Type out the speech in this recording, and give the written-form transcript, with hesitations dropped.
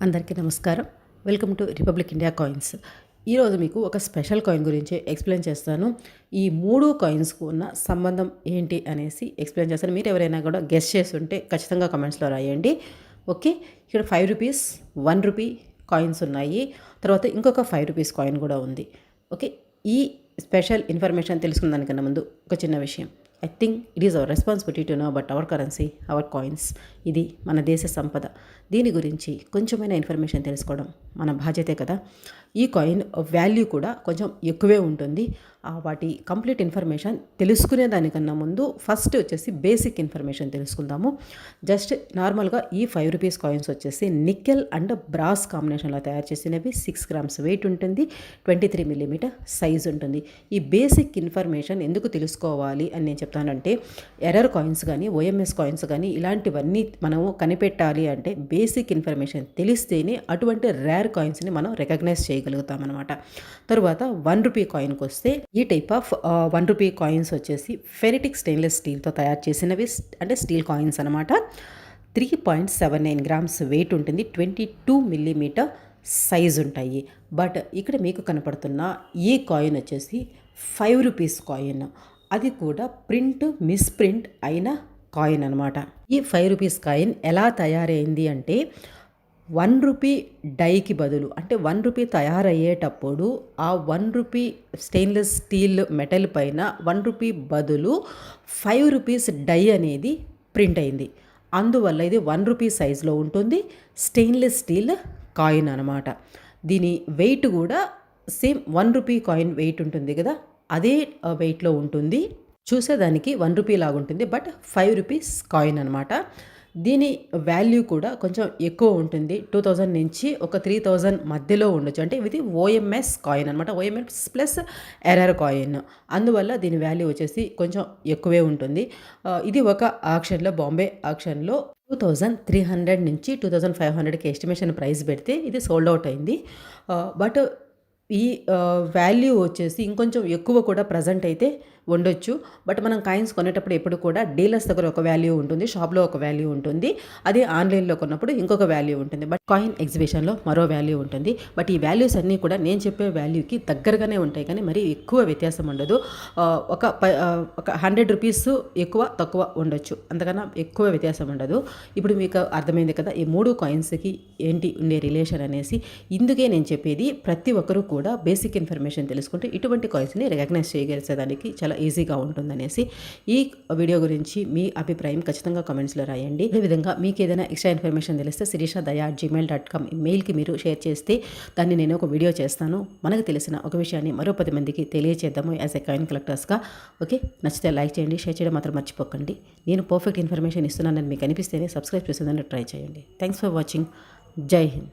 అందరికీ నమస్కారం. Welcome to republic India coins. ఈరోజు మీకు ఒక స్పెషల్ కాయిన్ గురించి ఎక్స్ప్లెయిన్ చేస్తాను. ఈ 3 కాయిన్స్కు ఉన్న సంబంధం ఏంటి అనేసి ఎక్స్ప్లెయిన్ చేస్తాను. మీరు ఎవరైనా కూడా గెస్ చేసి ఉంటే ఖచ్చితంగా కామెంట్స్లో రాయండి. ఓకే, ఇక్కడ 5 రూపీస్, 1 రూపీ కాయిన్స్ ఉన్నాయి. తర్వాత ఇంకొక 5 రూపీస్ కాయిన్ కూడా ఉంది. ఓకే, ఈ స్పెషల్ ఇన్ఫర్మేషన్ తెలుసుకున్న దానికన్నా ముందు ఒక చిన్న విషయం. I think it is our responsibility to know about our currency, our coins. ఇది మన దేశ సంపద. దీని గురించి కొంచెమైనా ఇన్ఫర్మేషన్ తెలుసుకోవడం మన బాధ్యతే కదా. ఈ కాయిన్ వాల్యూ కూడా కొంచెం ఎక్కువే ఉంటుంది. వాటి కంప్లీట్ ఇన్ఫర్మేషన్ తెలుసుకునే దానికన్నా ముందు ఫస్ట్ వచ్చేసి బేసిక్ ఇన్ఫర్మేషన్ తెలుసుకుందాము. జస్ట్ నార్మల్గా ఈ 5 రూపీస్ కాయిన్స్ వచ్చేసి నికెల్ అండ్ బ్రాస్ కాంబినేషన్లో తయారు చేసినవి. 6 గ్రామ్స్ వెయిట్ ఉంటుంది, 23 మిల్లీమీటర్ సైజ్ ఉంటుంది. ఈ బేసిక్ ఇన్ఫర్మేషన్ ఎందుకు తెలుసుకోవాలి అని నేను చెప్తానంటే, ఎర్రర్ కాయిన్స్ కానీ ఓఎంఎస్ కాయిన్స్ కానీ ఇలాంటివన్నీ మనము కనిపెట్టాలి అంటే బేసిక్ ఇన్ఫర్మేషన్ తెలిస్తేనే అటువంటి రేర్ కాయిన్స్ని మనం రికగ్నైజ్ చేయగలుగుతాం అనమాట. తరువాత 1 రూపీ కాయిన్కి వస్తే, ఈ టైప్ ఆఫ్ 1 రూపీ కాయిన్స్ వచ్చేసి ఫెరిటిక్ స్టెయిన్లెస్ స్టీల్తో తయారు చేసినవి, అంటే స్టీల్ కాయిన్స్ అనమాట. 3.79 గ్రామ్స్ వెయిట్ ఉంటుంది, 22 మిల్లీమీటర్ సైజ్ ఉంటాయి. బట్ ఇక్కడ మీకు కనపడుతున్న ఈ కాయిన్ వచ్చేసి 5 రూపీస్ కాయిన్. అది కూడా మిస్ప్రింట్ అయిన కాయిన్ అనమాట. ఈ 5 రూపీస్ కాయిన్ ఎలా తయారైంది అంటే, 1 రూపీ డైకి బదులు, అంటే 1 రూపీ తయారయ్యేటప్పుడు ఆ 1 రూపీ స్టెయిన్లెస్ స్టీల్ మెటల్ పైన 1 రూపీ బదులు 5 రూపీస్ డై అనేది ప్రింట్ అయింది. అందువల్ల ఇది 1 రూపీ సైజులో ఉంటుంది. స్టెయిన్లెస్ స్టీల్ కాయిన్ అనమాట. దీని వెయిట్ కూడా సేమ్ 1 రూపీ కాయిన్ వెయిట్ ఉంటుంది కదా, అదే వెయిట్లో ఉంటుంది. చూసేదానికి 1 రూపీ లాగా ఉంటుంది, బట్ 5 రూపీస్ కాయిన్ అనమాట. దీని వాల్యూ కూడా కొంచెం ఎక్కువ ఉంటుంది. 2000 నుంచి ఒక 3000 మధ్యలో ఉండొచ్చు. అంటే ఇది ఓఎంఎస్ కాయిన్ అనమాట, ఓఎంఎస్ ప్లస్ ఎర్రర్ కాయిన్. అందువల్ల దీని వాల్యూ వచ్చేసి కొంచెం ఎక్కువే ఉంటుంది. ఇది ఒక ఆక్షన్లో, బాంబే ఆక్షన్లో 2300 నుంచి 2500కి ఎస్టిమేషన్ ప్రైస్ పెడితే ఇది సోల్డ్ అవుట్ అయింది. బట్ ఈ వాల్యూ వచ్చేసి ఇంకొంచెం ఎక్కువ కూడా ప్రజెంట్ అయితే ఉండొచ్చు. బట్ మనం కాయిన్స్ కొనేటప్పుడు ఎప్పుడు కూడా డీలర్స్ దగ్గర ఒక వాల్యూ ఉంటుంది, షాప్లో ఒక వాల్యూ ఉంటుంది, అదే ఆన్లైన్లో కొన్నప్పుడు ఇంకొక వాల్యూ ఉంటుంది. బట్ కాయిన్ ఎగ్జిబిషన్లో మరో వాల్యూ ఉంటుంది. బట్ ఈ వాల్యూస్ అన్నీ కూడా నేను చెప్పే వాల్యూకి దగ్గరగానే ఉంటాయి, కానీ మరీ ఎక్కువ వ్యత్యాసం ఉండదు. ఒక 100 రూపీస్ ఎక్కువ తక్కువ ఉండొచ్చు, అంతకన్నా ఎక్కువ వ్యత్యాసం ఉండదు. ఇప్పుడు మీకు అర్థమైంది కదా ఈ 3 కాయిన్స్కి ఏంటి ఉండే రిలేషన్ అనేసి. ఇందుకే నేను చెప్పేది, ప్రతి ఒక్కరూ కూడా బేసిక్ ఇన్ఫర్మేషన్ తెలుసుకుంటే ఇటువంటి కాయిన్స్ని రికగ్నైజ్ చేయగలిసేదానికి చాలా ఈజీగా ఉంటుందనేసి. ఈ వీడియో గురించి మీ అభిప్రాయం ఖచ్చితంగా కామెంట్స్లో రాయండి. అదేవిధంగా మీకు ఏదైనా ఎక్స్ట్రా ఇన్ఫర్మేషన్ తెలిస్తే sirisha@gmail.com మెయిల్కి మీరు షేర్ చేస్తే దాన్ని నేను ఒక వీడియో చేస్తాను. మనకు తెలిసిన ఒక విషయాన్ని మరో 10 మందికి తెలియచేద్దాము యాజ్ ఎ కాయిన్ కలెక్టర్స్గా. ఓకే, నచ్చితే లైక్ చేయండి, షేర్ చేయడం మాత్రం మర్చిపోకండి. నేను పర్ఫెక్ట్ ఇన్ఫర్మేషన్ ఇస్తున్నానని మీకు అనిపిస్తేనే సబ్స్క్రైబ్ చేసేదాన్ని ట్రై చేయండి. Thanks for watching. జై హింద్.